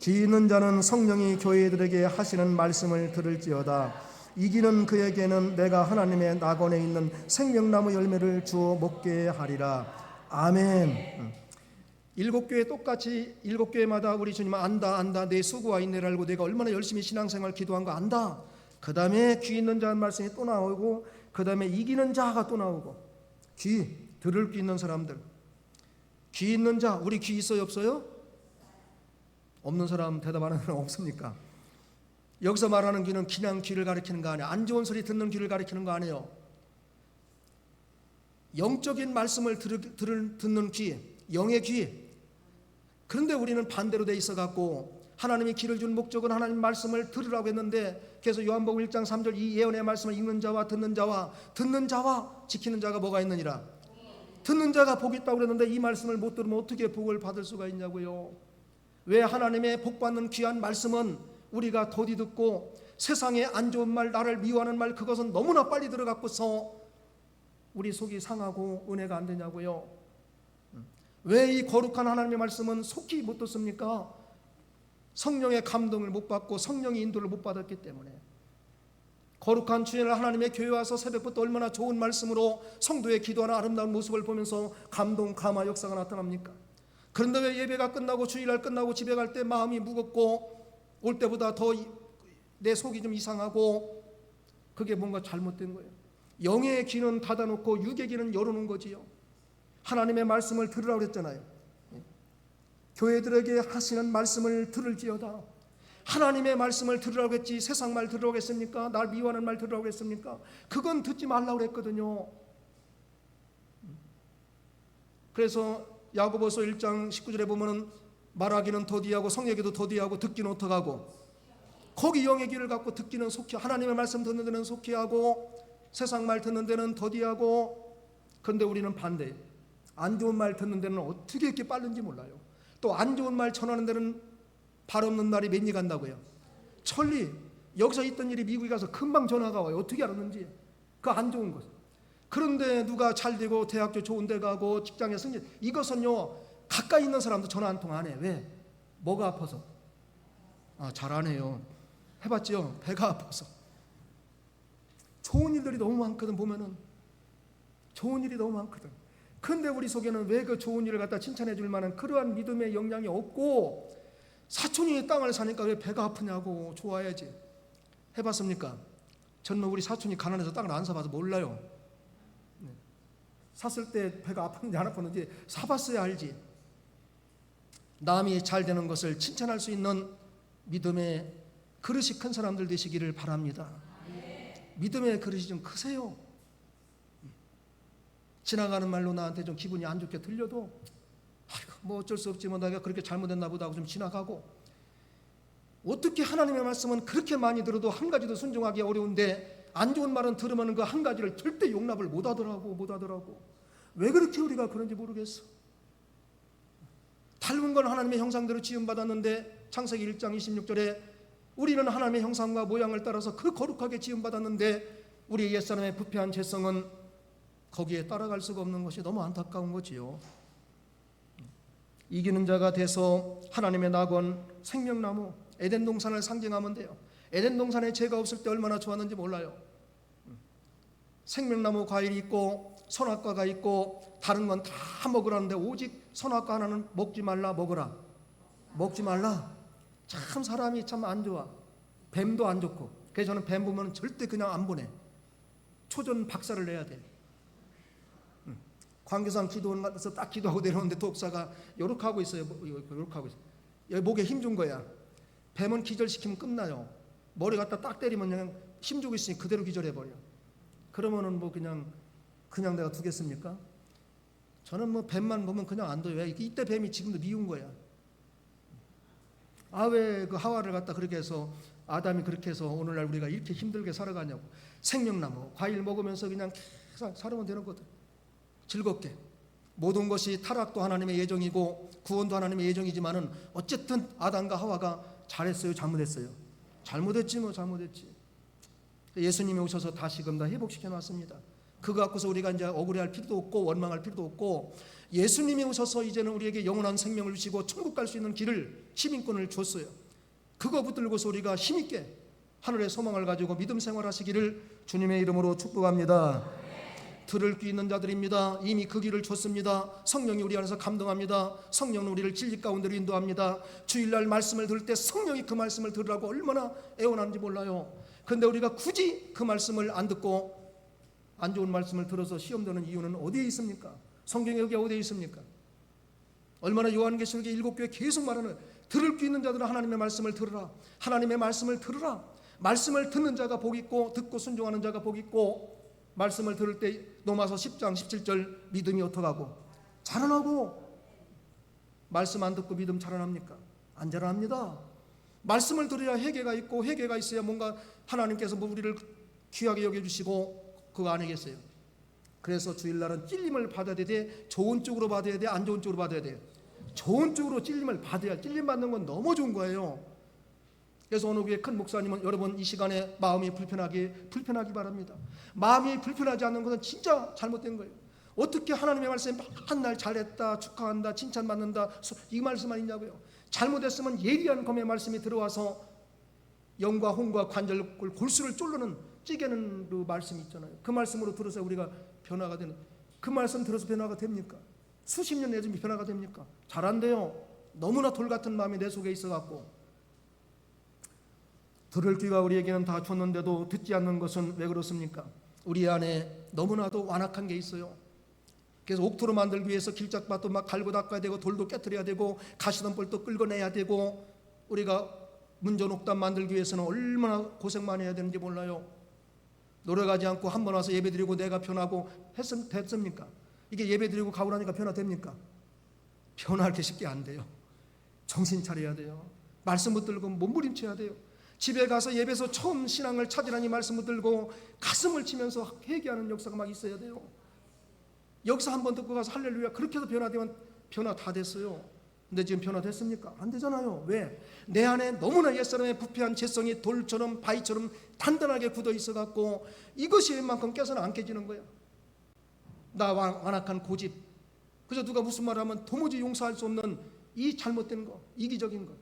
귀 있는 자는 성령이 교회들에게 하시는 말씀을 들을지어다. 이기는 그에게는 내가 하나님의 낙원에 있는 생명나무 열매를 주어 먹게 하리라. 아멘. 7교회 똑같이 7교회마다 우리 주님은 안다 내 수고와 인내를 알고 내가 얼마나 열심히 신앙생활 기도한 거 안다. 그 다음에 귀 있는 자는 말씀이 또 나오고 그 다음에 이기는 자가 또 나오고 귀 들을 귀 있는 사람들 귀 있는 자 우리 귀 있어요 없어요? 없는 사람 대답하는 사람 없습니까? 여기서 말하는 귀는 그냥 귀를 가리키는 거 아니에요. 안 좋은 소리 듣는 귀를 가리키는 거 아니에요. 영적인 말씀을 듣는 귀 영의 귀. 그런데 우리는 반대로 돼 있어갖고 하나님이 길을 준 목적은 하나님 말씀을 들으라고 했는데 그래서 요한복음 1장 3절 이 예언의 말씀을 읽는 자와 듣는 자와 지키는 자가 뭐가 있느니라. 듣는 자가 복이 있다고 그랬는데 이 말씀을 못 들으면 어떻게 복을 받을 수가 있냐고요. 왜 하나님의 복받는 귀한 말씀은 우리가 더디 듣고 세상에 안 좋은 말 나를 미워하는 말 그것은 너무나 빨리 들어갖고서 우리 속이 상하고 은혜가 안 되냐고요. 왜 이 거룩한 하나님의 말씀은 속히 못 듣습니까? 성령의 감동을 못 받고 성령의 인도를 못 받았기 때문에. 거룩한 주일 하나님의 교회 와서 새벽부터 얼마나 좋은 말씀으로 성도의 기도하는 아름다운 모습을 보면서 감동 감화 역사가 나타납니까? 그런데 왜 예배가 끝나고 주일날 끝나고 집에 갈 때 마음이 무겁고 올 때보다 더 내 속이 좀 이상하고 그게 뭔가 잘못된 거예요. 영의 귀는 닫아놓고 육의 귀는 열어놓은 거지요. 하나님의 말씀을 들으라고 그랬잖아요. 교회들에게 하시는 말씀을 들을지어다. 하나님의 말씀을 들으라고 했지 세상 말 들으라고 했습니까? 날 미워하는 말 들으라고 했습니까? 그건 듣지 말라고 그랬거든요. 그래서 야고보서 1장 19절에 보면은 말하기는 더디하고 성내기도 더디하고 듣기는 어떡하고 거기 영의 귀를 갖고 듣기는 속히 하나님의 말씀 듣는 데는 속히 하고 세상 말 듣는 데는 더디하고. 그런데 우리는 반대예요. 안 좋은 말 듣는 데는 어떻게 이렇게 빠른지 몰라요. 또 안 좋은 말 전하는 데는 발 없는 날이 몇 리 간다고요. 천리. 여기서 있던 일이 미국에 가서 금방 전화가 와요. 어떻게 알았는지. 그 안 좋은 것. 그런데 누가 잘 되고 대학교 좋은 데 가고 직장에 승진, 이것은요 가까이 있는 사람도 전화 한 통 안 해. 왜? 뭐가 아파서? 잘 안 해요. 해봤죠? 배가 아파서. 좋은 일들이 너무 많거든. 보면은 좋은 일이 너무 많거든. 근데 우리 속에는 왜 그 좋은 일을 갖다 칭찬해 줄 만한 그러한 믿음의 영향이 없고 사촌이 땅을 사니까 왜 배가 아프냐고. 좋아야지. 해봤습니까? 저는 우리 사촌이 가난해서 땅을 안 사봐서 몰라요. 샀을 때 배가 아팠는지 안 아팠는지 사봤어야 알지. 남이 잘 되는 것을 칭찬할 수 있는 믿음의 그릇이 큰 사람들 되시기를 바랍니다. 믿음의 그릇이 좀 크세요. 지나가는 말로 나한테 좀 기분이 안 좋게 들려도 뭐 어쩔 수 없지 뭐 내가 그렇게 잘못했나 보다 하고 좀 지나가고. 어떻게 하나님의 말씀은 그렇게 많이 들어도 한 가지도 순종하기 어려운데 안 좋은 말은 들으면 그 한 가지를 절대 용납을 못 하더라고. 왜 그렇게 우리가 그런지 모르겠어. 닮은 건 하나님의 형상대로 지음받았는데 창세기 1장 26절에 우리는 하나님의 형상과 모양을 따라서 그 거룩하게 지음받았는데 우리 옛사람의 부패한 죄성은 거기에 따라갈 수가 없는 것이 너무 안타까운 거지요. 이기는 자가 돼서 하나님의 낙원 생명나무 에덴 동산을 상징하면 돼요. 에덴 동산에 죄가 없을 때 얼마나 좋았는지 몰라요. 생명나무 과일이 있고 선악과가 있고 다른 건 다 먹으라는데 오직 선악과 하나는 먹지 말라. 먹으라. 먹지 말라. 참 사람이 참 안 좋아. 뱀도 안 좋고. 그래서 저는 뱀 보면 절대 그냥 안 보내. 초전 박살을 내야 돼. 광교산 기도원에서 딱 기도하고 내려오는데 독사가 요렇게 하고 있어요. 요렇게 하고 있어요. 여기 목에 힘 준 거야. 뱀은 기절시키면 끝나요. 머리 갖다 딱 때리면 그냥 힘 주고 있으니 그대로 기절해버려. 그러면은 뭐 그냥 내가 두겠습니까? 저는 뭐 뱀만 보면 그냥 안 둬요. 이때 뱀이 지금도 미운 거야. 아, 왜 그 하와를 갖다 그렇게 해서 아담이 그렇게 해서 오늘날 우리가 이렇게 힘들게 살아가냐고. 생명나무 과일 먹으면서 그냥 살아면 되는 거든. 즐겁게. 모든 것이 타락도 하나님의 예정이고 구원도 하나님의 예정이지만은 어쨌든 아담과 하와가 잘했어요, 잘못했어요? 잘못했지 뭐. 잘못했지. 예수님이 오셔서 다시금 다 회복시켜 놨습니다. 그거 갖고서 우리가 이제 억울해할 필요도 없고 원망할 필요도 없고, 예수님이 오셔서 이제는 우리에게 영원한 생명을 주시고 천국 갈 수 있는 길을, 시민권을 줬어요. 그거 붙들고서 우리가 힘있게 하늘의 소망을 가지고 믿음 생활하시기를 주님의 이름으로 축복합니다. 들을 귀 있는 자들입니다. 이미 그 길을 줬습니다. 성령이 우리 안에서 감동합니다. 성령은 우리를 진리 가운데로 인도합니다. 주일날 말씀을 들을 때 성령이 그 말씀을 들으라고 얼마나 애원하는지 몰라요. 그런데 우리가 굳이 그 말씀을 안 듣고 안 좋은 말씀을 들어서 시험되는 이유는 어디에 있습니까? 성경에 여기 어디에 있습니까? 얼마나 요한계시록에 7교회 계속 말하는, 들을 귀 있는 자들은 하나님의 말씀을 들으라. 하나님의 말씀을 들으라. 말씀을 듣는 자가 복 있고 듣고 순종하는 자가 복 있고, 말씀을 들을 때 로마서 10장 17절 믿음이 어떡하고? 자라나고. 말씀 안 듣고 믿음 자라납니까? 안 자라납니다. 말씀을 들어야 회개가 있고, 회개가 있어야 뭔가 하나님께서 뭐 우리를 귀하게 여겨주시고 그거 아니겠어요? 그래서 주일날은 찔림을 받아야 돼. 좋은 쪽으로 받아야 돼? 안 좋은 쪽으로 받아야 돼? 좋은 쪽으로 찔림을 받아야. 찔림 받는 건 너무 좋은 거예요. 그래서 어느 교회 큰 목사님은 여러분 이 시간에 마음이 불편하기 바랍니다. 마음이 불편하지 않는 것은 진짜 잘못된 거예요. 어떻게 하나님의 말씀에 맨날 잘했다, 축하한다, 칭찬받는다 이 말씀만 있냐고요. 잘못했으면 예리한 검의 말씀이 들어와서 영과 홍과 관절 골수를 쫄르는 찌개는 그 말씀이 있잖아요. 그 말씀으로 들어서 우리가 변화가 되는, 그 말씀 들어서 변화가 됩니까? 수십 년 내지면 변화가 됩니까? 잘 안 돼요. 너무나 돌 같은 마음이 내 속에 있어갖고. 들을 귀가 우리에게는 다 줬는데도 듣지 않는 것은 왜 그렇습니까? 우리 안에 너무나도 완악한 게 있어요. 그래서 옥토로 만들기 위해서 길짝밭도 막 갈고 닦아야 되고, 돌도 깨트려야 되고, 가시덤불도 끌어내야 되고, 우리가 문전옥답 만들기 위해서는 얼마나 고생 많이 해야 되는지 몰라요. 노력하지 않고 한 번 와서 예배드리고 내가 변하고 됐습니까? 이게 예배드리고 가고 나니까 변화됩니까? 변화할 게 쉽게 안 돼요. 정신 차려야 돼요. 말씀 붙들고 몸부림쳐야 돼요. 집에 가서 예배에서 처음 신앙을 찾으라니 말씀 붙들고 가슴을 치면서 회개하는 역사가 막 있어야 돼요. 여기서 한 번 듣고 가서 할렐루야 그렇게 해서 변화되면 변화 다 됐어요. 근데 지금 변화됐습니까? 안 되잖아요. 왜? 내 안에 너무나 옛사람의 부패한 죄성이 돌처럼 바위처럼 단단하게 굳어 있어갖고 이것이 웬만큼 깨서는 안 깨지는 거야. 나 완악한 고집. 그래서 누가 무슨 말 하면 도무지 용서할 수 없는 이 잘못된 거, 이기적인 거.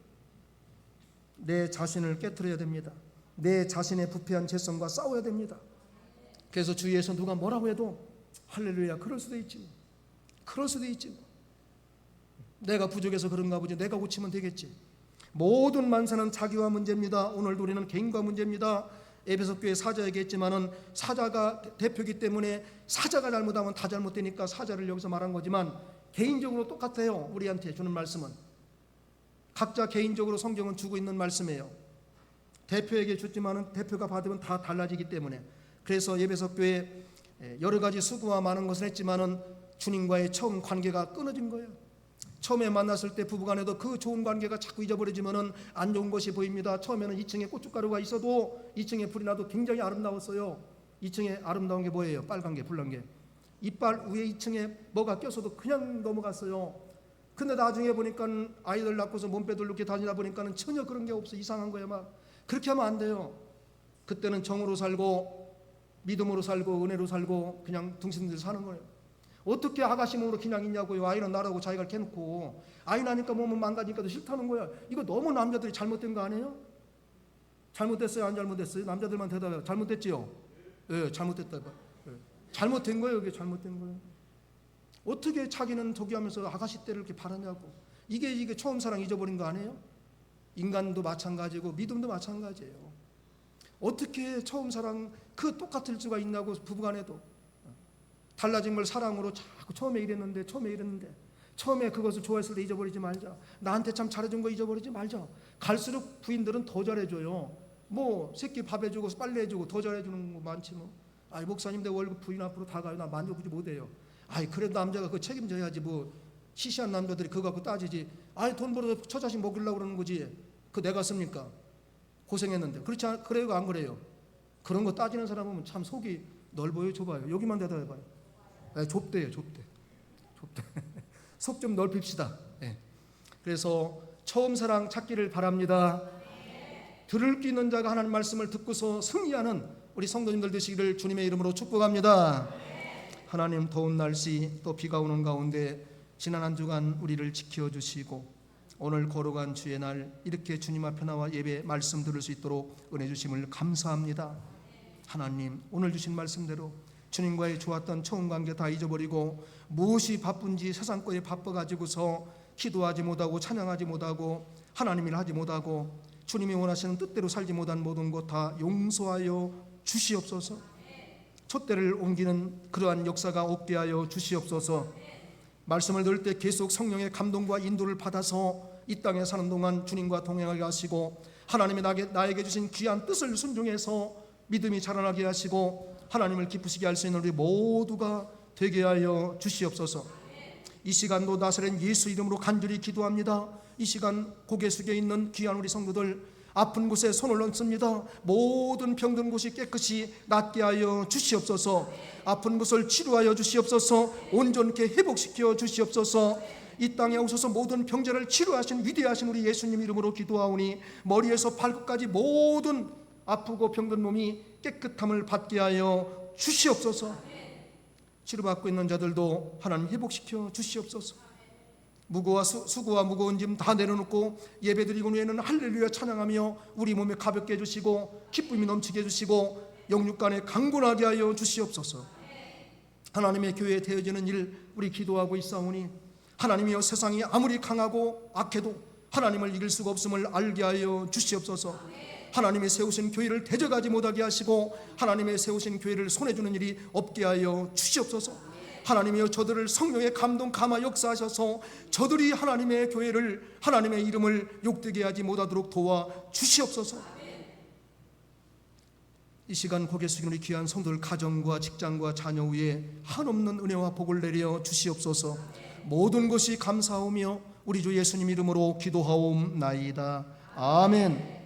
내 자신을 깨트려야 됩니다. 내 자신의 부패한 죄성과 싸워야 됩니다. 그래서 주위에서 누가 뭐라고 해도 할렐루야 그럴 수도 있지. 그럴 수도 있지. 내가 부족해서 그런가 보지. 내가 고치면 되겠지. 모든 만사는 자기와 문제입니다. 오늘도 우리는 개인과 문제입니다. 에베소 교회 사자 얘기했지만은 사자가 대표이기 때문에 사자가 잘못하면 다 잘못되니까 사자를 여기서 말한 거지만 개인적으로 똑같아요. 우리한테 주는 말씀은 각자 개인적으로 성경은 주고 있는 말씀이에요. 대표에게 줬지만은 대표가 받으면 다 달라지기 때문에. 그래서 에베소 교회 여러 가지 수고와 많은 것을 했지만은 주님과의 처음 관계가 끊어진 거예요. 처음에 만났을 때 부부간에도 그 좋은 관계가 자꾸 잊어버려지면은 안 좋은 것이 보입니다. 처음에는 2층에 고춧가루가 있어도 2층에 불이 나도 굉장히 아름다웠어요. 2층에 아름다운 게 뭐예요? 빨간 게, 불난 게. 이빨 위에 2층에 뭐가 껴서도 그냥 넘어갔어요. 근데 나중에 보니까 아이들 낳고서 몸빼들 이렇게 다니다 보니까는 전혀 그런 게 없어. 이상한 거예요. 막 그렇게 하면 안 돼요. 그때는 정으로 살고 믿음으로 살고 은혜로 살고 그냥 둥신들 사는 거예요. 어떻게 아가씨 몸으로 그냥 있냐고요. 아이는 나라고 자기가 캐놓고 아이 나니까 몸은 망가지니까 도 싫다는 거야. 이거 너무 남자들이 잘못된 거 아니에요? 잘못됐어요? 안 잘못됐어요? 남자들만 대답해요. 잘못됐지요? 예, 잘못됐다. 예. 잘못된 거예요. 이게 잘못된 거예요. 어떻게 자기는 저기 하면서 아가씨 때를 이렇게 바라냐고. 이게 처음 사랑 잊어버린 거 아니에요? 인간도 마찬가지고 믿음도 마찬가지예요. 어떻게 처음 사랑 그 똑같을 수가 있냐고. 부부간에도 달라진 걸 사랑으로 자꾸 처음에 이랬는데 처음에 그것을 좋아했을 때 잊어버리지 말자. 나한테 참 잘해준 거 잊어버리지 말자. 갈수록 부인들은 더 잘해줘요. 뭐 새끼 밥 해주고 빨래 해주고 더 잘해주는 거 많지 뭐. 아이 목사님 내 월급 부인 앞으로 다 가요. 나 만족하지 못해요. 아이 그래도 남자가 그 책임져야지. 뭐 시시한 남자들이 그거 갖고 따지지. 아이 돈 벌어서 처자식 먹이려고 그러는 거지. 그 내가 씁니까? 고생했는데. 그렇지 않, 그래요 안 그래요? 그런 거 따지는 사람은 참 속이 넓어요 좁아요? 여기만 대답해봐요. 네, 좁대요. 좁대. 속 좀 넓힙시다. 네. 그래서 처음 사랑 찾기를 바랍니다. 들을 귀 있는 자가 하나님 말씀을 듣고서 승리하는 우리 성도님들 되시기를 주님의 이름으로 축복합니다. 하나님 더운 날씨 또 비가 오는 가운데 지난 한 주간 우리를 지켜주시고 오늘 걸어간 주의 날 이렇게 주님 앞에 나와 예배 말씀 들을 수 있도록 은혜 주심을 감사합니다. 하나님 오늘 주신 말씀대로 주님과의 좋았던 처음 관계 다 잊어버리고 무엇이 바쁜지 세상 거에 바빠가지고서 기도하지 못하고 찬양하지 못하고 하나님 일 하지 못하고 주님이 원하시는 뜻대로 살지 못한 모든 것 다 용서하여 주시옵소서. 촛대를 옮기는 그러한 역사가 없게 하여 주시옵소서. 말씀을 들을 때 계속 성령의 감동과 인도를 받아서 이 땅에 사는 동안 주님과 동행하게 하시고 하나님이 나에게 주신 귀한 뜻을 순종해서 믿음이 자라나게 하시고 하나님을 기쁘시게 할 수 있는 우리 모두가 되게 하여 주시옵소서. 이 시간도 나사렛 예수 이름으로 간절히 기도합니다. 이 시간 고개 숙여 있는 귀한 우리 성도들 아픈 곳에 손을 얹습니다. 모든 병든 곳이 깨끗이 낫게 하여 주시옵소서. 아픈 곳을 치료하여 주시옵소서. 온전케 회복시켜 주시옵소서. 이 땅에 오셔서 모든 병자를 치료하신 위대하신 우리 예수님 이름으로 기도하오니 머리에서 발끝까지 모든 아프고 병든 몸이 깨끗함을 받게 하여 주시옵소서. 치료받고 있는 자들도 하나님 회복시켜 주시옵소서. 수고와 무거운 짐 다 내려놓고 예배드리고 후에는 할렐루야 찬양하며 우리 몸에 가볍게 해주시고 기쁨이 넘치게 해주시고 영육간에 강건하게 하여 주시옵소서. 하나님의 교회에 되어지는 일 우리 기도하고 있사오니 하나님이여 세상이 아무리 강하고 악해도 하나님을 이길 수가 없음을 알게 하여 주시옵소서. 하나님이 세우신 교회를 대적하지 못하게 하시고 하나님의 세우신 교회를 손해주는 일이 없게 하여 주시옵소서. 하나님이여 저들을 성령의 감동 감화 역사하셔서 저들이 하나님의 교회를 하나님의 이름을 욕되게 하지 못하도록 도와 주시옵소서. 이 시간 고개 숙인 우리 귀한 성도들 가정과 직장과 자녀 위에 한없는 은혜와 복을 내려 주시옵소서. 모든 것이 감사하오며 우리 주 예수님 이름으로 기도하옵나이다. 아멘.